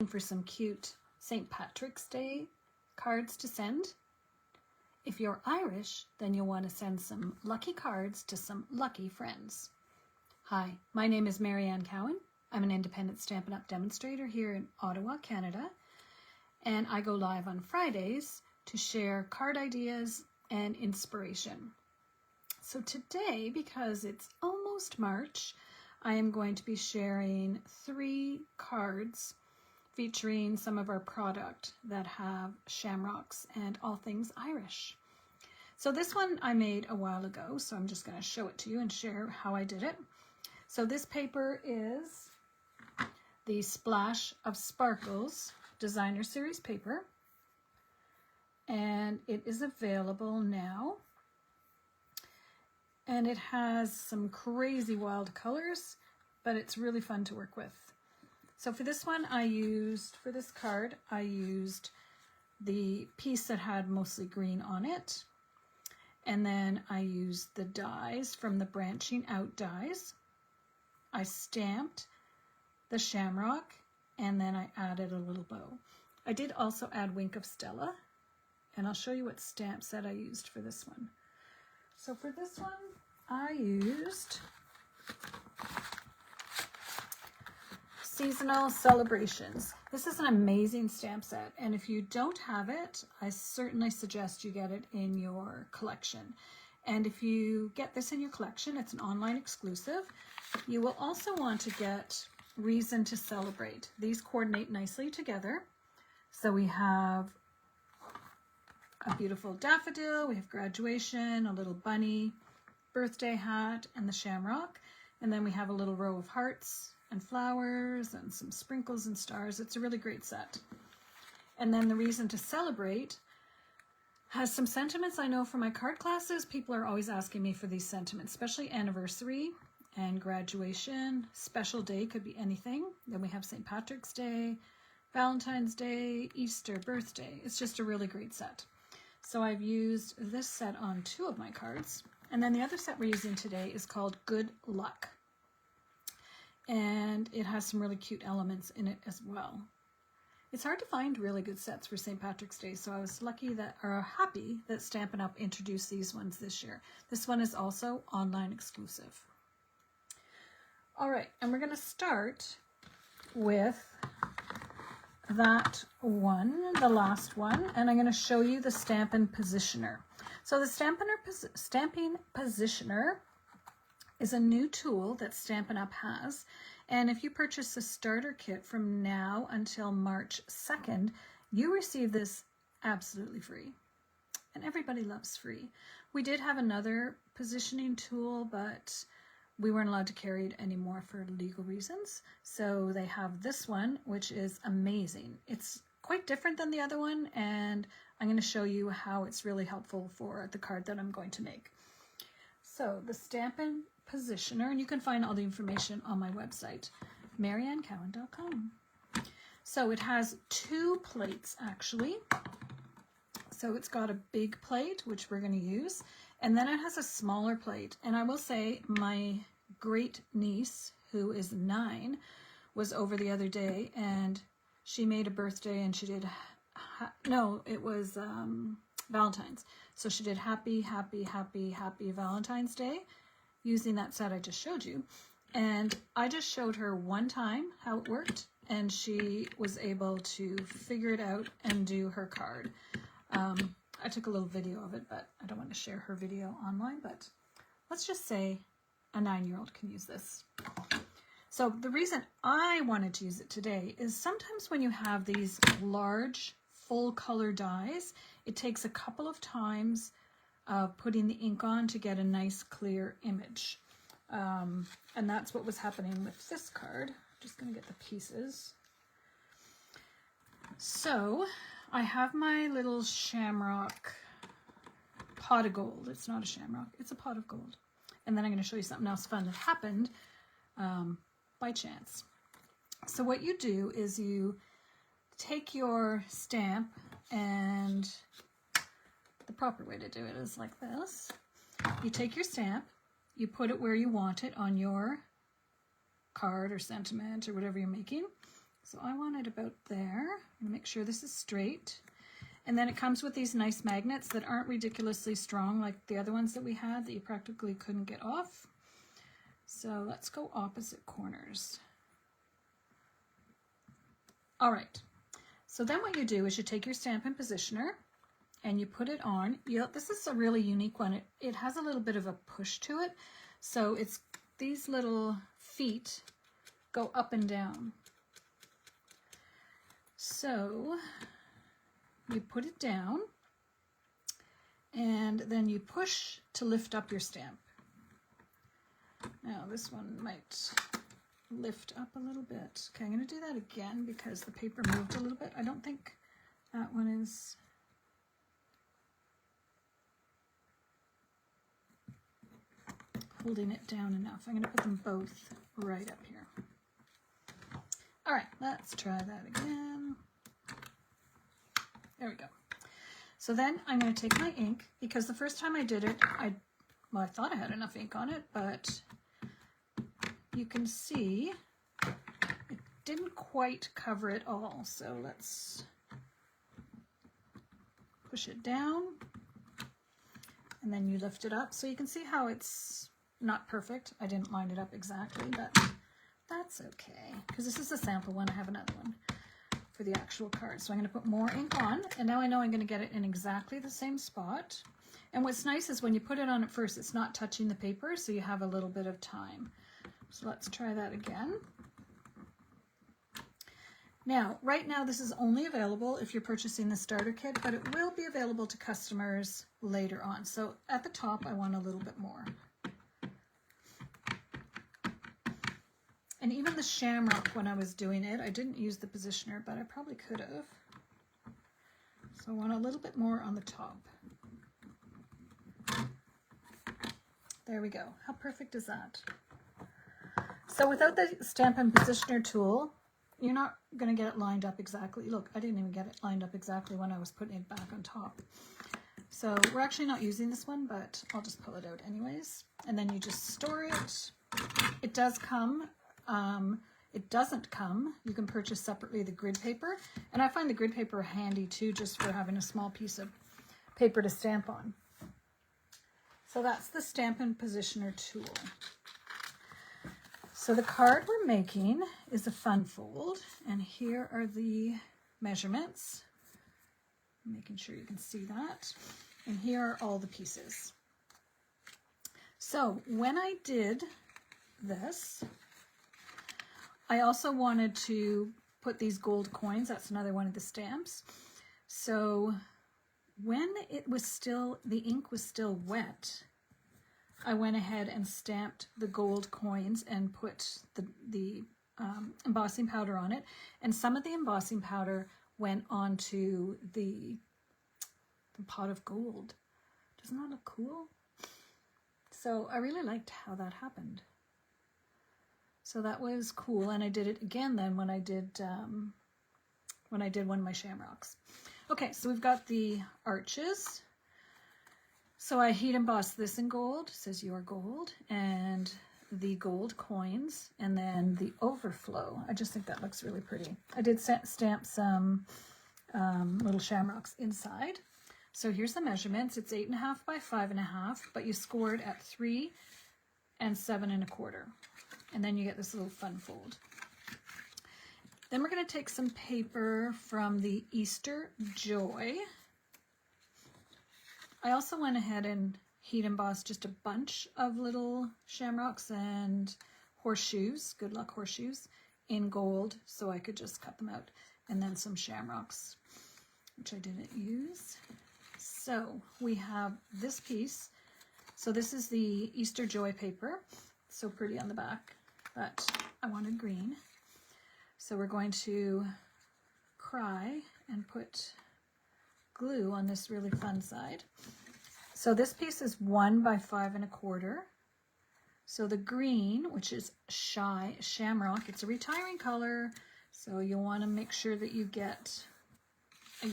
For some cute St. Patrick's Day cards to send. If you're Irish, then you'll want to send some lucky cards to some lucky friends. Hi, my name is Marianne Cowan. I'm an independent Stampin' Up! Demonstrator here in Ottawa, Canada, and I go live on Fridays to share card ideas and inspiration. So today, because it's almost March, I am going to be sharing 3 cards featuring some of our product that have shamrocks and all things Irish. So this one I made a while ago, so I'm just going to show it to you and share how I did it. So this paper is the Splash of Sparkles Designer Series paper, and it is available now. And it has some crazy wild colors, but it's really fun to work with. So for this one, for this card, I used the piece that had mostly green on it. And then I used the dies from the Branching Out dies. I stamped the shamrock, and then I added a little bow. I did also add Wink of Stella, and I'll show you what stamp set I used for this one. So for this one, I used Seasonal Celebrations. This is an amazing stamp set, and if you don't have it, I certainly suggest you get it in your collection. And if you get this in your collection, it's an online exclusive. You will also want to get Reason to Celebrate. These coordinate nicely together. So we have a beautiful daffodil, we have graduation, a little bunny, birthday hat, and the shamrock. And then we have a little row of hearts and flowers and some sprinkles and stars. It's a really great set. And then the Reason to Celebrate has some sentiments. I know from my card classes, people are always asking me for these sentiments, especially anniversary and graduation. Special day could be anything. Then we have St. Patrick's Day, Valentine's Day, Easter, birthday. It's just a really great set. So I've used this set on 2 of my cards. And then the other set we're using today is called Good Luck. And it has some really cute elements in it as well. It's hard to find really good sets for St. Patrick's Day, so I was happy that Stampin' Up! Introduced these ones this year. This one is also online exclusive. All right, and we're going to start with that one, the last one, and I'm going to show you the Stampin' Positioner. So the Stamping Positioner is a new tool that Stampin' Up! Has, and if you purchase a starter kit from now until March 2nd, you receive this absolutely free. And everybody loves free. We did have another positioning tool, but we weren't allowed to carry it anymore for legal reasons. So they have this one, which is amazing. It's quite different than the other one, and I'm going to show you how it's really helpful for the card that I'm going to make. So the Stampin' Positioner, and you can find all the information on my website, mariannecowan.com. So it has 2 plates actually. So it's got a big plate, which we're going to use, and then it has a smaller plate. And I will say my great niece, who is 9, was over the other day, and she made a birthday, and she did, it was Valentine's. So she did happy Valentine's Day using that set I just showed you. And I just showed her one time how it worked, and she was able to figure it out and do her card. I took a little video of it, but I don't want to share her video online, but let's just say a 9-year-old can use this. So the reason I wanted to use it today is sometimes when you have these large full color dies, it takes a couple of times of putting the ink on to get a nice clear image. And that's what was happening with this card. I'm just going to get the pieces. So I have my little shamrock pot of gold. It's not a shamrock, it's a pot of gold. And then I'm going to show you something else fun that happened by chance. So what you do is you take your stamp, and the proper way to do it is like this. You take your stamp, you put it where you want it on your card or sentiment or whatever you're making. So I want it about there. I'm gonna make sure this is straight. And then it comes with these nice magnets that aren't ridiculously strong like the other ones that we had that you practically couldn't get off. So let's go opposite corners. All right, so then what you do is you take your Stampin' Positioner and you put it on. This is a really unique one. It has a little bit of a push to it. So it's these little feet go up and down. So you put it down and then you push to lift up your stamp. Now this one might lift up a little bit. Okay, I'm going to do that again because the paper moved a little bit. I don't think that one is... holding it down enough. I'm going to put them both right up here. All right, let's try that again. There we go. So then I'm going to take my ink, because the first time I did it, I thought I had enough ink on it, but you can see it didn't quite cover it all. So let's push it down, and then you lift it up. So you can see how it's not perfect. I didn't line it up exactly, but that's okay, because this is a sample one. I have another one for the actual card. So I'm going to put more ink on, and now I know I'm going to get it in exactly the same spot. And what's nice is when you put it on at first, it's not touching the paper, so you have a little bit of time. So let's try that again. Now, right now, this is only available if you're purchasing the starter kit, but it will be available to customers later on. So at the top, I want a little bit more. And even the shamrock, when I was doing it, I didn't use the positioner, but I probably could have. So I want a little bit more on the top. There we go. How perfect is that? So without the Stampin' Positioner tool, you're not going to get it lined up exactly. Look, I didn't even get it lined up exactly when I was putting it back on top. So we're actually not using this one, but I'll just pull it out anyways. And then you just store it. It does come. It doesn't come. You can purchase separately the grid paper. And I find the grid paper handy too, just for having a small piece of paper to stamp on. So that's the Stampin' Positioner tool. So the card we're making is a fun fold, and here are the measurements. Making sure you can see that. And here are all the pieces. So when I did this, I also wanted to put these gold coins. That's another one of the stamps. So when it was still, the ink was still wet, I went ahead and stamped the gold coins and put the embossing powder on it. And some of the embossing powder went onto the pot of gold. Doesn't that look cool? So I really liked how that happened. So that was cool, and I did it again then when I did one of my shamrocks. Okay, so we've got the arches. So I heat embossed this in gold, it says your gold, and the gold coins, and then the overflow. I just think that looks really pretty. I did stamp some little shamrocks inside. So here's the measurements. It's 8.5 by 5.5, but you scored at 3 and 7 1/4. And then you get this little fun fold. Then we're going to take some paper from the Easter Joy. I also went ahead and heat embossed just a bunch of little shamrocks and horseshoes, good luck horseshoes, in gold, so I could just cut them out. And then some shamrocks, which I didn't use. So we have this piece. So this is the Easter Joy paper. So pretty on the back, but I wanted green. So we're going to cry and put glue on this really fun side. So this piece is 1 by 5 1/4. So the green, which is Shamrock, it's a retiring color, so you'll want to make sure that you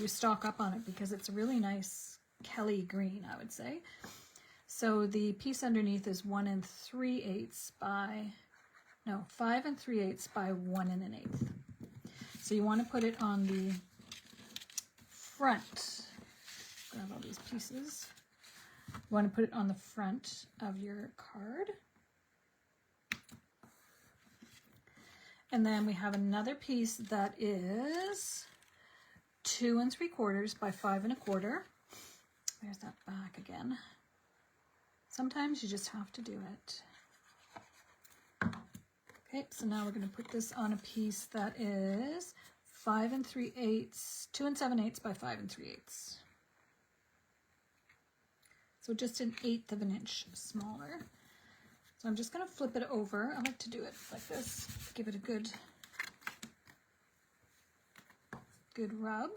stock up on it because it's a really nice Kelly green, I would say. So the piece underneath is 1 3/8 by, no, 5 3/8 by 1 1/8. So you want to put it on the front. Grab all these pieces. You want to put it on the front of your card. And then we have another piece that is 2 3/4 by 5 1/4. There's that back again. Sometimes you just have to do it. Okay, so now we're going to put this on a piece that is 5 3/8, 2 7/8 by 5 3/8. So just an 1/8 of an inch smaller. So I'm just going to flip it over. I like to do it like this. Give it a good rub.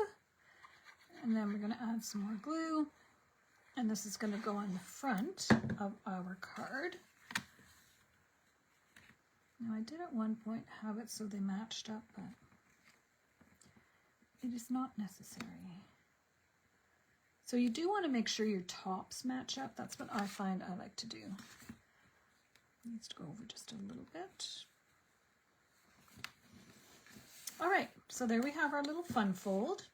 And then we're going to add some more glue. And this is going to go on the front of our card. Now I did at one point have it so they matched up, but it is not necessary. So you do want to make sure your tops match up. That's what I find I like to do. Needs to go over just a little bit. All right, so there we have our little fun fold.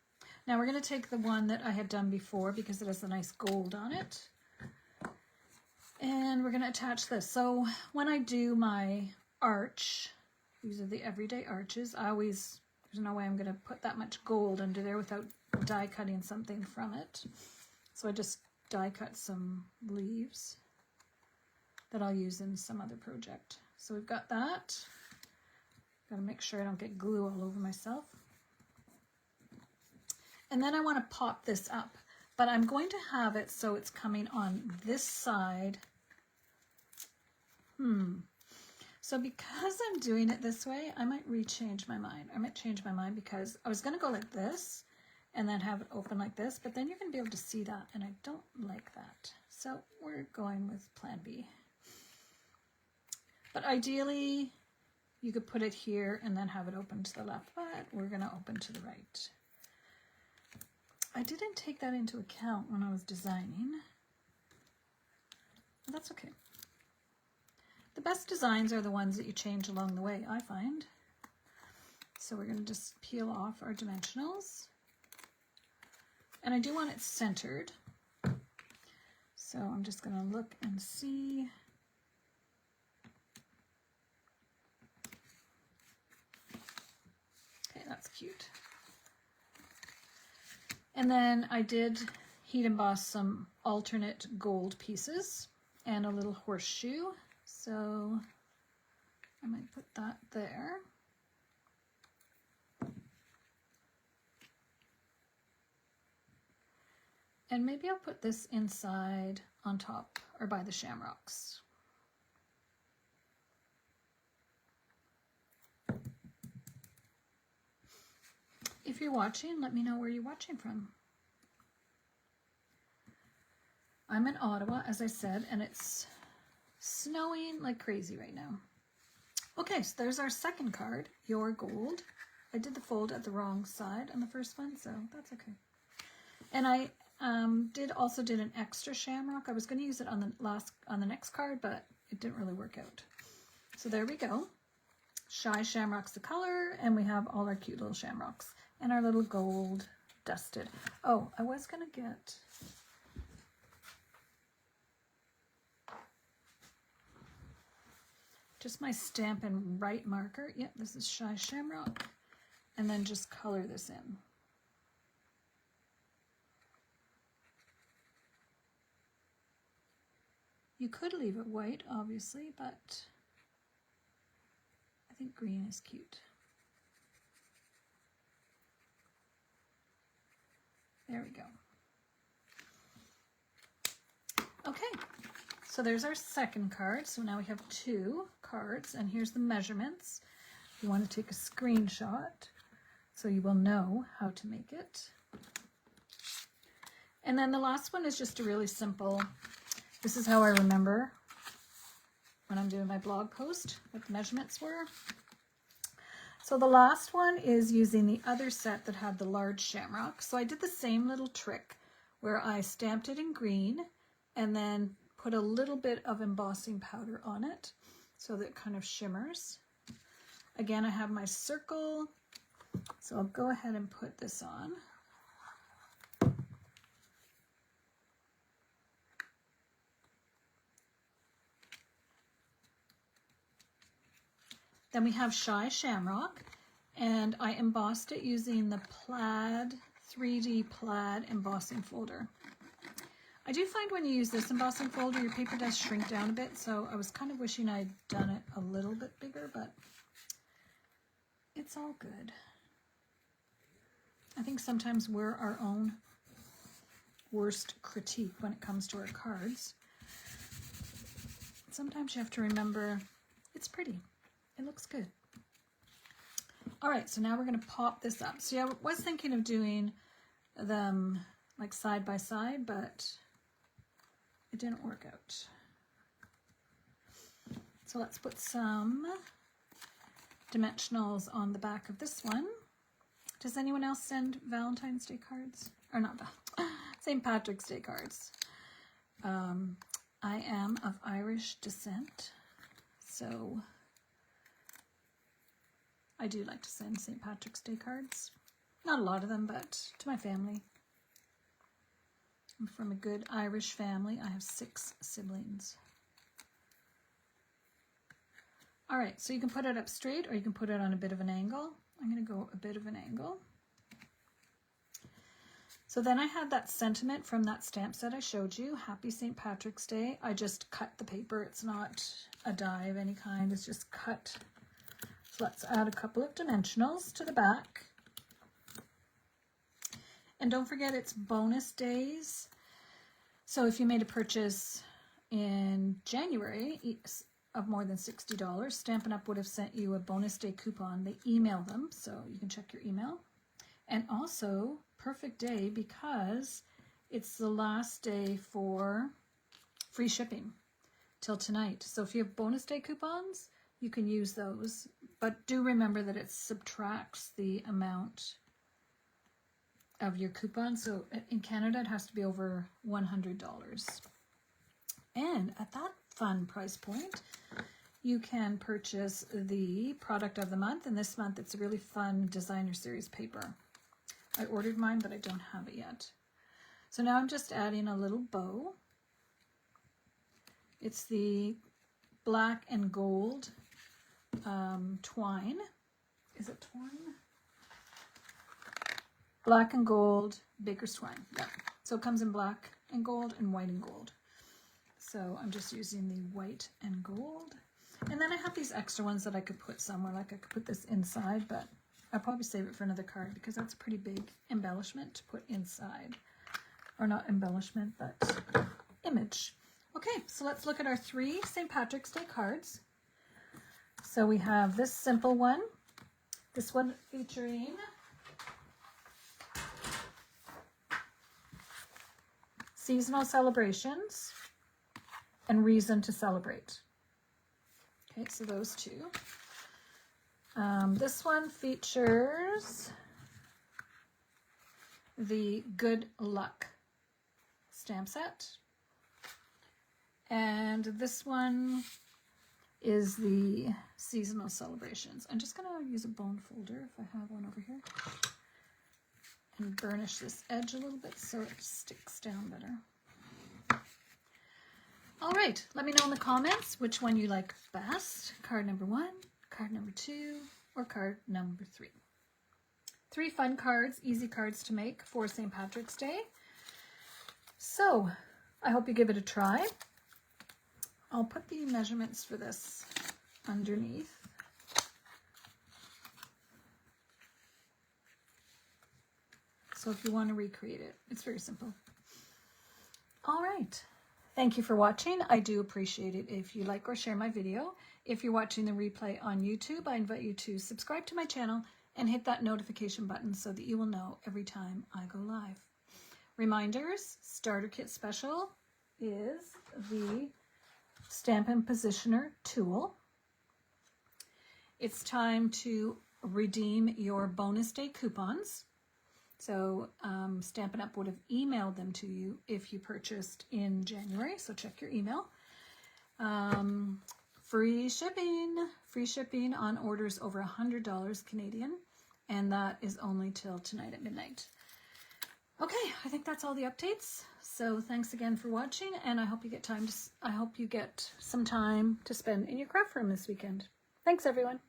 Now we're going to take the one that I had done before because it has a nice gold on it. And we're going to attach this. So when I do my arch, these are the everyday arches, there's no way I'm going to put that much gold under there without die cutting something from it. So I just die cut some leaves that I'll use in some other project. So we've got that. Got to make sure I don't get glue all over myself. And then I want to pop this up, but I'm going to have it so it's coming on this side. So because I'm doing it this way, I might change my mind. I might change my mind because I was going to go like this and then have it open like this, but then you're going to be able to see that, and I don't like that. So we're going with plan B. But ideally, you could put it here and then have it open to the left, but we're going to open to the right. I didn't take that into account when I was designing, but that's okay. The best designs are the ones that you change along the way, I find. So we're going to just peel off our dimensionals. And I do want it centered. So I'm just going to look and see. Okay, that's cute. And then I did heat emboss some alternate gold pieces and a little horseshoe. So I might put that there. And maybe I'll put this inside on top or by the shamrocks. If you're watching, let me know where you're watching from. I'm in Ottawa, as I said, and it's snowing like crazy right now. Okay, so there's our second card, Your Gold. I did the fold at the wrong side on the first one, so that's okay. And I also did an extra shamrock. I was going to use it on the next card, but it didn't really work out. So there we go. Shy Shamrock's the color, and we have all our cute little shamrocks and our little gold dusted. Oh, I was going to get just my Stampin' Write marker. Yep, this is Shy Shamrock. And then just color this in. You could leave it white, obviously, but I think green is cute. There we go. Okay, so there's our second card. So now we have 2 cards, and here's the measurements. You want to take a screenshot so you will know how to make it. And then the last one is just a really simple, this is how I remember when I'm doing my blog post, what the measurements were. So the last one is using the other set that had the large shamrock. So I did the same little trick where I stamped it in green and then put a little bit of embossing powder on it so that it kind of shimmers. Again, I have my circle So I'll go ahead and put this on. Then we have Shy Shamrock, and I embossed it using the Plaid 3D Plaid embossing folder. I do find when you use this embossing folder, your paper does shrink down a bit, so I was kind of wishing I'd done it a little bit bigger, but it's all good. I think sometimes we're our own worst critique when it comes to our cards. Sometimes you have to remember it's pretty. It looks good. All right, so now we're going to pop this up. So yeah, I was thinking of doing them like side by side, but it didn't work out. So let's put some dimensionals on the back of this one. Does anyone else send Valentine's Day cards? Or not St. Patrick's Day cards. I am of Irish descent, so I do like to send St. Patrick's Day cards. Not a lot of them, but to my family. I'm from a good Irish family. I have 6 siblings. All right, so you can put it up straight or you can put it on a bit of an angle. I'm going to go a bit of an angle. So then I had that sentiment from that stamp set I showed you, Happy St. Patrick's Day. I just cut the paper. It's not a die of any kind. It's just cut. So let's add a couple of dimensionals to the back. And don't forget it's bonus days. So if you made a purchase in January of more than $60, Stampin' Up! Would have sent you a bonus day coupon. They email them, so you can check your email. And also, perfect day because it's the last day for free shipping till tonight. So if you have bonus day coupons, you can use those. But do remember that it subtracts the amount of your coupon. So in Canada, it has to be over $100. And at that fun price point, you can purchase the product of the month. And this month, it's a really fun designer series paper. I ordered mine, but I don't have it yet. So now I'm just adding a little bow. It's the black and gold twine. Is it twine? Black and gold baker's twine. Yeah. So it comes in black and gold and white and gold. So I'm just using the white and gold. And then I have these extra ones that I could put somewhere. Like I could put this inside, but I'll probably save it for another card because that's a pretty big embellishment to put inside. Or not embellishment, but image. Okay, so let's look at our 3 St. Patrick's Day cards. So we have this simple one. This one featuring seasonal celebrations and reason to celebrate. Okay, so those 2. This one features the Good Luck stamp set. And this one is the seasonal celebrations. I'm just going to use a bone folder if I have one over here. And burnish this edge a little bit so it sticks down better. All right, let me know in the comments which one you like best. Card number 1, card number 2, or card number 3. 3 fun cards, easy cards to make for St. Patrick's Day. So, I hope you give it a try. I'll put the measurements for this underneath. So if you want to recreate it, it's very simple. All right. Thank you for watching. I do appreciate it if you like or share my video. If you're watching the replay on YouTube, I invite you to subscribe to my channel and hit that notification button so that you will know every time I go live. Reminders, Starter Kit Special is the Stampin' Positioner tool. It's time to redeem your bonus day coupons. So Stampin' Up! Would have emailed them to you if you purchased in January, so check your email. Free shipping on orders over $100 Canadian. and that is only till tonight at midnight. Okay, I think that's all the updates. So thanks again for watching, and I hope you get some time to spend in your craft room this weekend. Thanks, everyone.